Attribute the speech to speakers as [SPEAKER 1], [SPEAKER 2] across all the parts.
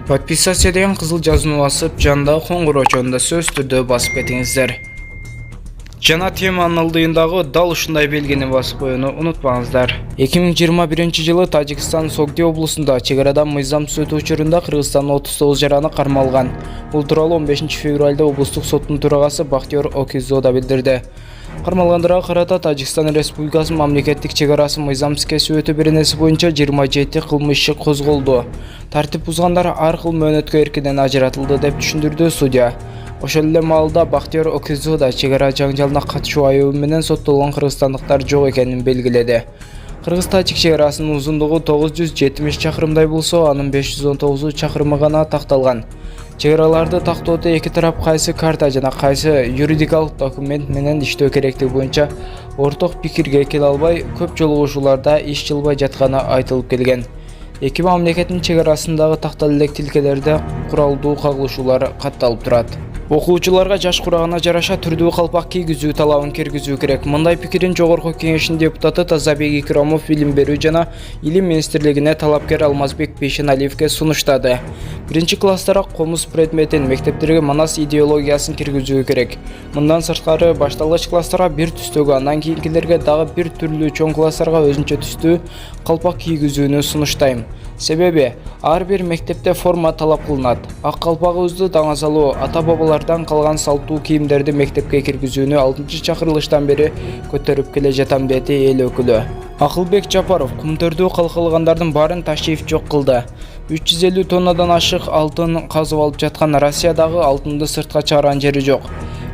[SPEAKER 1] Подписация деген кызыл жазууну басып, жандагы коңгуроочонда сөз түрдө басып кетиңиздер. Жана теманын ылдыйындагы дал ушундай белгини басып коюуну унутпаңыздар. 2021 Тажикстан Согди облусунда чек арадан мыйзам түзөтүү учурунда Кыргызстандын 39 жараны кармалган. Бул тууралуу 15 февралда облустук соттун төрагасы Бактиёр Окизо да билдирди. Кармалгандырга карата Тажикстан Республикасынын мамлекеттик чек арасын мыйзамсыз кесип өтүү беренеси боюнча 27 кылмыш иши козголду. Тартип бузгандар ар кыл мөөнөткө эркинен ажыратылды деп түшүндүрдү судья. Ошол эле маалда Бактиёр Окизо да чек ара жаңжалына катышуу айыбы менен соттолгон кыргызстандыктар жок экенин белгиледи. Кыргыз-Тажик чек арасынын узундугу 970 чакырымдай болсо, анын 519 чакырымы гана такталган. Чек араларды тактоодо эки тарап кайсы карта жана кайсы юридикалык документ менен иштөө керектиги боюнча орток пикирге келе албай, көп жолугушууларда иш жылбай жатканы айтылып келген. Эки мамлекеттин чек арасындагы такталып элек тилкелерде куралдуу кагылышуулар катталып турат. Окуучуларга жаш курагына жараша түрдүү калпак кийгизүү талабын киргизүү керек. Мындай пикирин Жогорку Кеңештин депутаты Тазабек Икрамов билим берүү жана илим министрлигине талапкер Алмазбек Бейшеналиевге сунуштады. Биринчи класстара комуз предметин, мектептерге манас идеологиясын киргизүү керек. Мындан сырткары башталгыч класстарга бир түстөгү, андан кийинкилерге дагы бир түрлүү чоң класстарга өзүнчө түстүү калпак кийгизүүнү сунуштайм. Себеби ар бир мектепте форма талап кылынат. Ак калпагыбызды даңа салуу, ата-бабалардан калган салттуу кийимдерди мектепке киргизүүнү 6-чакырылыштан бери көтөрүп келе жатам, деди эл өкүлү. Акылбек Жапаров кумтөрдүү калкалгандардын баарын Ташиев жок кылды. 350 тоннадан ашык алтын казып алып жаткан Россиядагы алтынды сыртка чыгарган жери жок.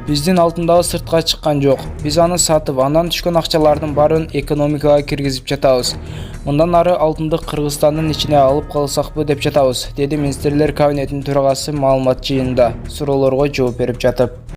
[SPEAKER 1] Биздин алтын дагы сыртка чыккан жок. Биз аны сатып, андан түшкөн акчалардын баарын экономикага киргизип жатабыз. Мындан ары алтынды Кыргызстандын ичине алып калсакпы деп жатабыз, деди министрлер кабинетинин төрагасы маалымат жыйынында суроолорго жооп берип жатып.